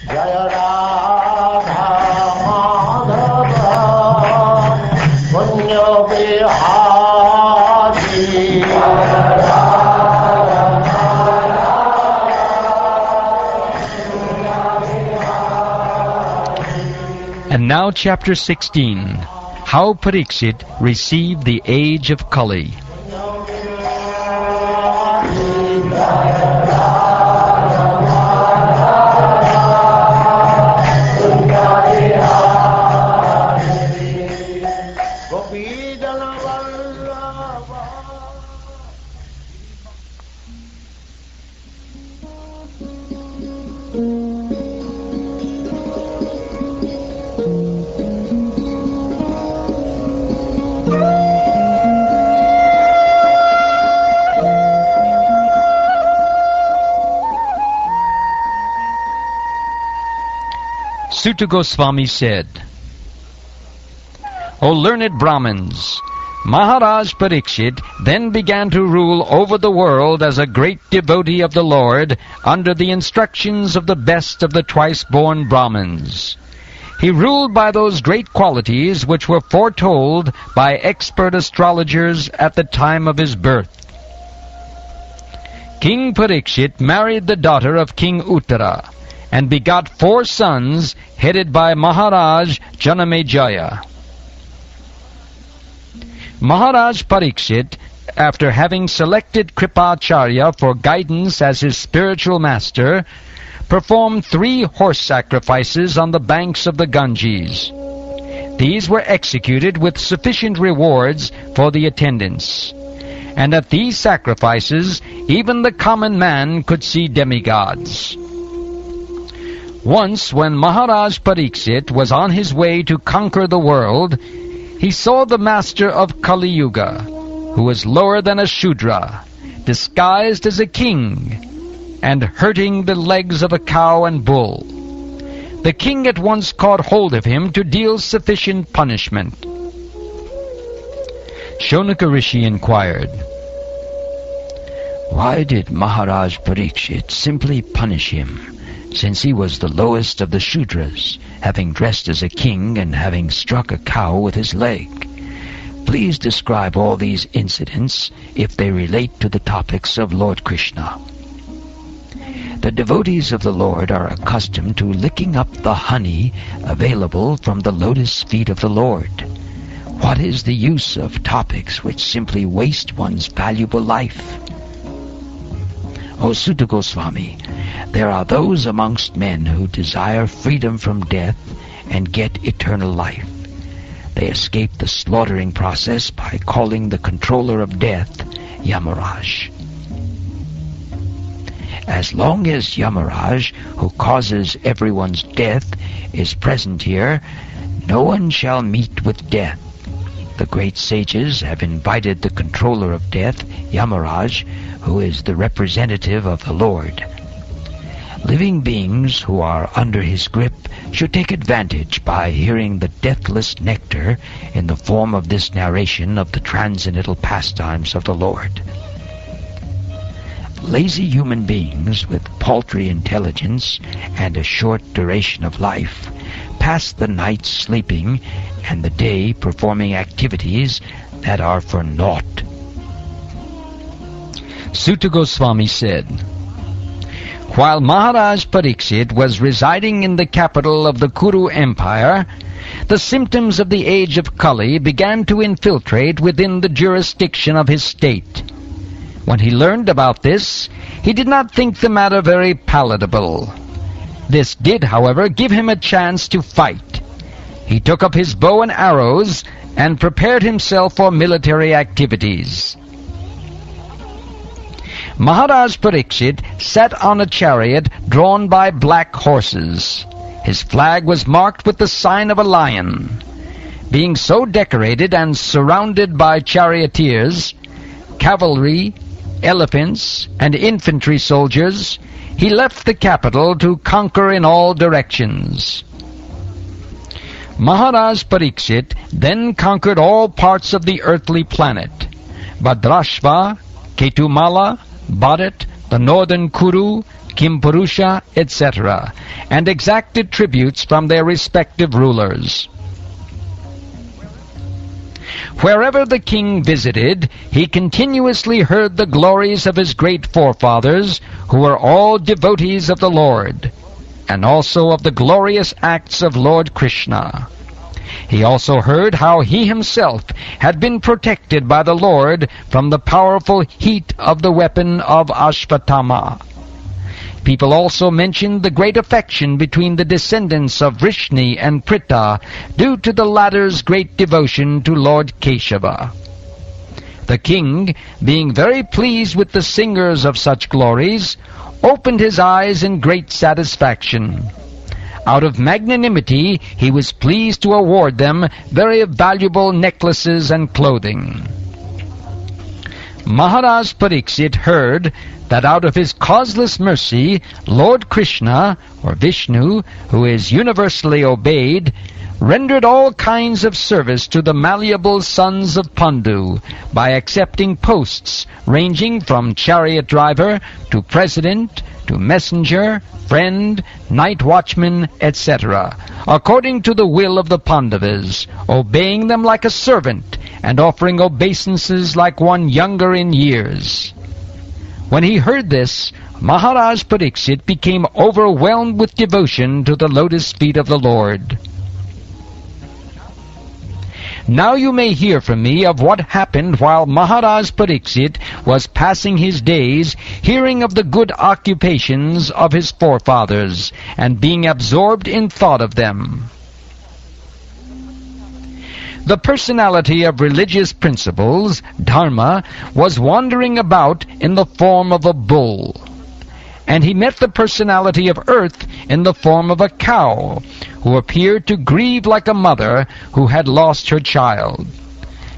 Jaya Radha Madhava Punya Vihari. And now chapter 16, how Pariksit received the age of Kali. Suta Goswami said, O learned Brahmins, Maharaj Pariksit then began to rule over the world as a great devotee of the Lord under the instructions of the best of the twice-born Brahmins. He ruled by those great qualities which were foretold by expert astrologers at the time of his birth. King Pariksit married the daughter of King Uttara and begot 4 sons headed by Maharaj Janamejaya. Maharaj Pariksit, after having selected Kripacharya for guidance as his spiritual master, performed 3 horse sacrifices on the banks of the Ganges. These were executed with sufficient rewards for the attendants. And at these sacrifices, even the common man could see demigods. Once, when Maharaj Pariksit was on his way to conquer the world, he saw the master of Kali Yuga, who was lower than a Shudra, disguised as a king, and hurting the legs of a cow and bull. The king at once caught hold of him to deal sufficient punishment. Shonaka Rishi inquired, Why did Maharaj Pariksit simply punish him, since he was the lowest of the Shudras, having dressed as a king and having struck a cow with his leg? Please describe all these incidents if they relate to the topics of Lord Krishna. The devotees of the Lord are accustomed to licking up the honey available from the lotus feet of the Lord. What is the use of topics which simply waste one's valuable life? O Suta Goswami, there are those amongst men who desire freedom from death and get eternal life. They escape the slaughtering process by calling the controller of death Yamaraj. As long as Yamaraj, who causes everyone's death, is present here, no one shall meet with death. The great sages have invited the controller of death, Yamaraj, who is the representative of the Lord. Living beings who are under his grip should take advantage by hearing the deathless nectar in the form of this narration of the transcendental pastimes of the Lord. Lazy human beings with paltry intelligence and a short duration of life pass the night sleeping and the day performing activities that are for naught. Suta Goswami said, While Maharaj Pariksit was residing in the capital of the Kuru Empire, the symptoms of the age of Kali began to infiltrate within the jurisdiction of his state. When he learned about this, he did not think the matter very palatable. This did, however, give him a chance to fight. He took up his bow and arrows and prepared himself for military activities. Maharaj Pariksit sat on a chariot drawn by black horses. His flag was marked with the sign of a lion. Being so decorated and surrounded by charioteers, cavalry, elephants, and infantry soldiers, he left the capital to conquer in all directions. Maharaj Pariksit then conquered all parts of the earthly planet: Bhadrashva, Ketumala, Bharat, the northern Kuru, Kimpurusha, etc., and exacted tributes from their respective rulers. Wherever the king visited, he continuously heard the glories of his great forefathers, who were all devotees of the Lord, and also of the glorious acts of Lord Krishna. He also heard how he himself had been protected by the Lord from the powerful heat of the weapon of Ashvatthama. People also mentioned the great affection between the descendants of Vrishni and Pritha due to the latter's great devotion to Lord Keshava. The king, being very pleased with the singers of such glories, opened his eyes in great satisfaction. Out of magnanimity, he was pleased to award them very valuable necklaces and clothing. Maharaj Pariksit heard that out of his causeless mercy, Lord Krishna, or Vishnu, who is universally obeyed, rendered all kinds of service to the malleable sons of Pandu by accepting posts ranging from chariot driver to president to messenger, friend, night watchman, etc., according to the will of the Pandavas, obeying them like a servant and offering obeisances like one younger in years. When he heard this, Maharaj Pariksit became overwhelmed with devotion to the lotus feet of the Lord. Now you may hear from me of what happened while Maharaj Pariksit was passing his days hearing of the good occupations of his forefathers and being absorbed in thought of them. The personality of religious principles, Dharma, was wandering about in the form of a bull. And he met the personality of earth in the form of a cow, who appeared to grieve like a mother who had lost her child.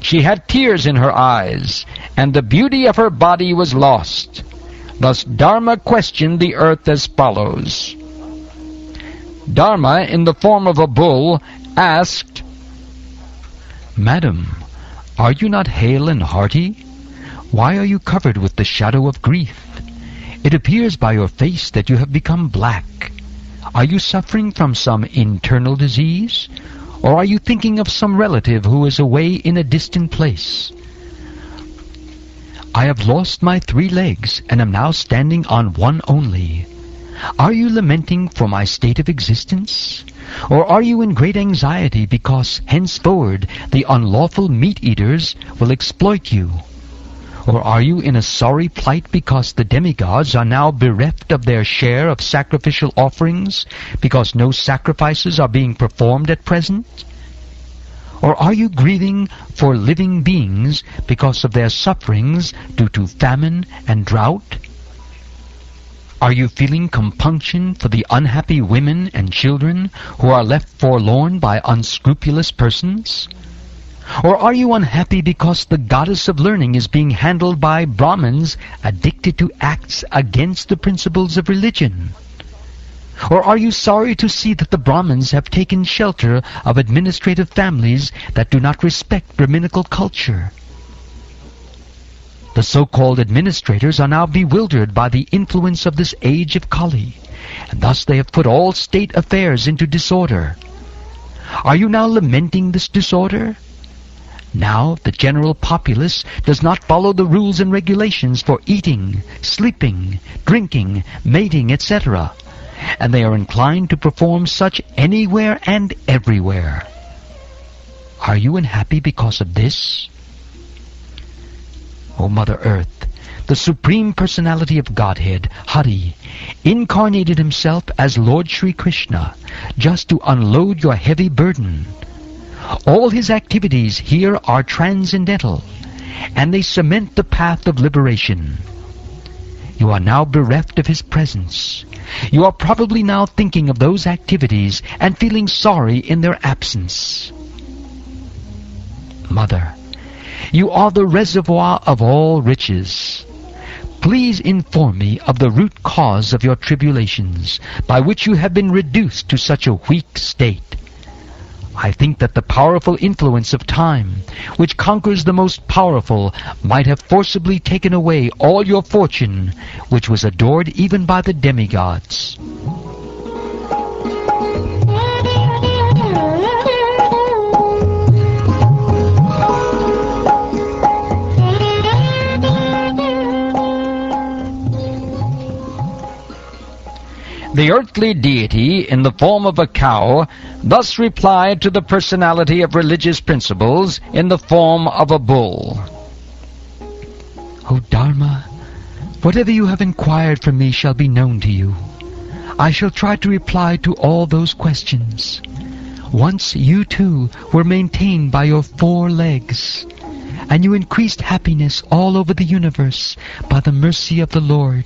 She had tears in her eyes, and the beauty of her body was lost. Thus Dharma questioned the earth as follows. Dharma, in the form of a bull, asked, "Madam, are you not hale and hearty? Why are you covered with the shadow of grief? It appears by your face that you have become black. Are you suffering from some internal disease? Or are you thinking of some relative who is away in a distant place? I have lost my 3 legs and am now standing on one only. Are you lamenting for my state of existence? Or are you in great anxiety because henceforward the unlawful meat-eaters will exploit you? Or are you in a sorry plight because the demigods are now bereft of their share of sacrificial offerings, because no sacrifices are being performed at present? Or are you grieving for living beings because of their sufferings due to famine and drought? Are you feeling compunction for the unhappy women and children who are left forlorn by unscrupulous persons? Or are you unhappy because the goddess of learning is being handled by Brahmins addicted to acts against the principles of religion? Or are you sorry to see that the Brahmins have taken shelter of administrative families that do not respect Brahminical culture? The so-called administrators are now bewildered by the influence of this age of Kali, and thus they have put all state affairs into disorder. Are you now lamenting this disorder? Now the general populace does not follow the rules and regulations for eating, sleeping, drinking, mating, etc., and they are inclined to perform such anywhere and everywhere. Are you unhappy because of this? O Mother Earth, the Supreme Personality of Godhead, Hari, incarnated himself as Lord Shri Krishna just to unload your heavy burden. All his activities here are transcendental, and they cement the path of liberation. You are now bereft of his presence. You are probably now thinking of those activities and feeling sorry in their absence. Mother, you are the reservoir of all riches. Please inform me of the root cause of your tribulations, by which you have been reduced to such a weak state. I think that the powerful influence of time, which conquers the most powerful, might have forcibly taken away all your fortune, which was adored even by the demigods. The earthly deity, in the form of a cow, thus replied to the personality of religious principles in the form of a bull. O Dharma, whatever you have inquired from me shall be known to you. I shall try to reply to all those questions. Once you too were maintained by your 4 legs, and you increased happiness all over the universe by the mercy of the Lord.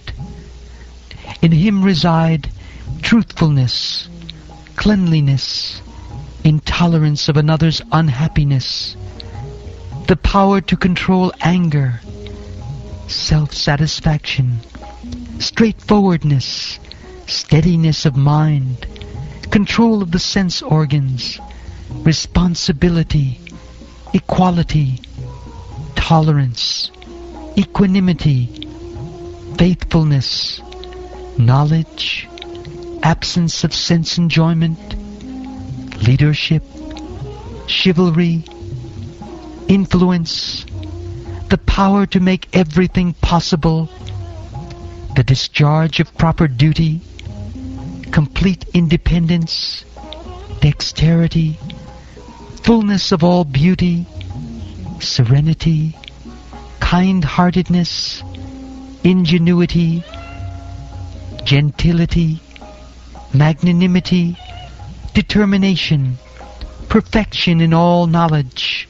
In Him reside truthfulness, cleanliness, intolerance of another's unhappiness, the power to control anger, self-satisfaction, straightforwardness, steadiness of mind, control of the sense organs, responsibility, equality, tolerance, equanimity, faithfulness, knowledge, absence of sense enjoyment, leadership, chivalry, influence, the power to make everything possible, the discharge of proper duty, complete independence, dexterity, fullness of all beauty, serenity, kind-heartedness, ingenuity, gentility, magnanimity, determination, perfection in all knowledge,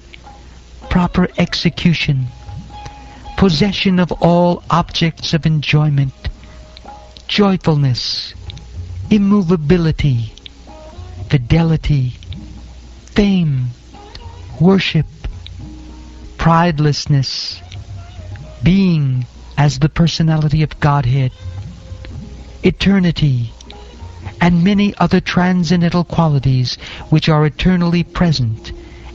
proper execution, possession of all objects of enjoyment, joyfulness, immovability, fidelity, fame, worship, pridelessness, being as the personality of Godhead, eternity, and many other transcendental qualities which are eternally present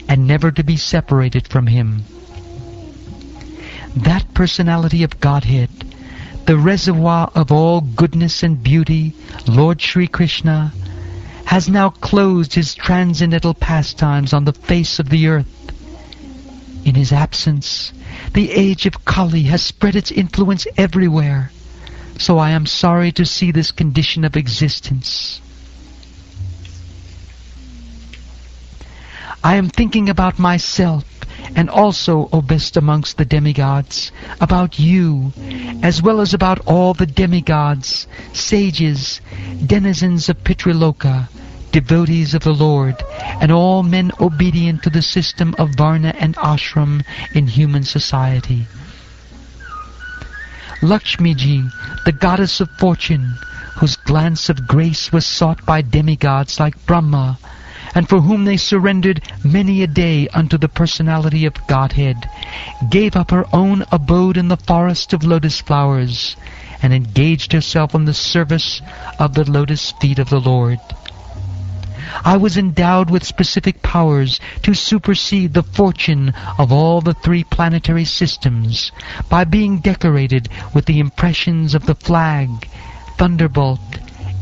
and never to be separated from Him. That personality of Godhead, the reservoir of all goodness and beauty, Lord Sri Krishna, has now closed His transcendental pastimes on the face of the earth. In His absence, the age of Kali has spread its influence everywhere. So I am sorry to see this condition of existence. I am thinking about myself, and also, O best amongst the demigods, about you, as well as about all the demigods, sages, denizens of Pitriloka, devotees of the Lord, and all men obedient to the system of Varna and Ashram in human society. Lakshmiji, the goddess of fortune, whose glance of grace was sought by demigods like Brahma, and for whom they surrendered many a day unto the personality of Godhead, gave up her own abode in the forest of lotus flowers, and engaged herself in the service of the lotus feet of the Lord. I was endowed with specific powers to supersede the fortune of all the 3 planetary systems by being decorated with the impressions of the flag, thunderbolt,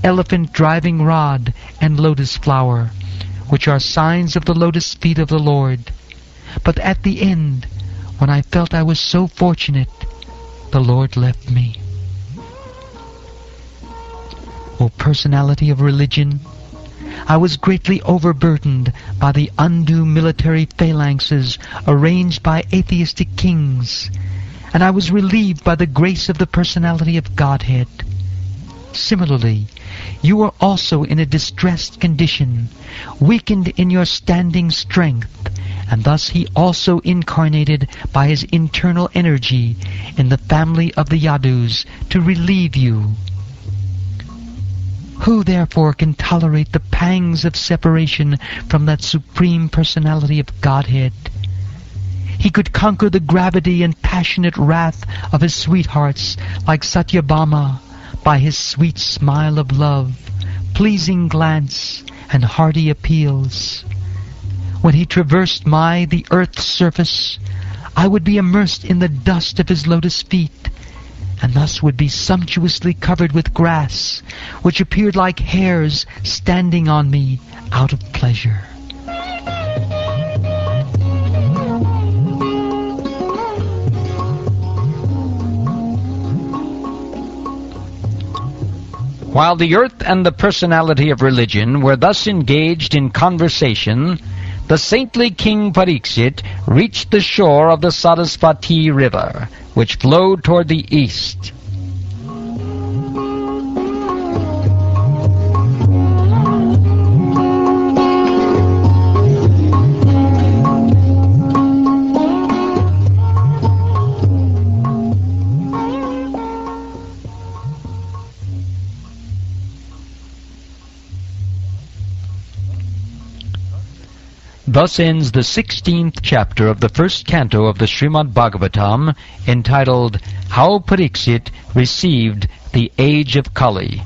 elephant driving rod, and lotus flower, which are signs of the lotus feet of the Lord. But at the end, when I felt I was so fortunate, the Lord left me. O personality of religion, I was greatly overburdened by the undue military phalanxes arranged by atheistic kings, and I was relieved by the grace of the personality of Godhead. Similarly, you are also in a distressed condition, weakened in your standing strength, and thus He also incarnated by His internal energy in the family of the Yadus to relieve you. Who therefore can tolerate the pangs of separation from that Supreme Personality of Godhead? He could conquer the gravity and passionate wrath of His sweethearts like Satyabhama by His sweet smile of love, pleasing glance, and hearty appeals. When he traversed the earth's surface, I would be immersed in the dust of his lotus feet, and thus would be sumptuously covered with grass, which appeared like hairs standing on me out of pleasure. While the earth and the personality of religion were thus engaged in conversation, the saintly King Pariksit reached the shore of the Sarasvati River, which flowed toward the east. Thus ends the 16th chapter of the first canto of the Srimad Bhagavatam, entitled How Pariksit Received the Age of Kali.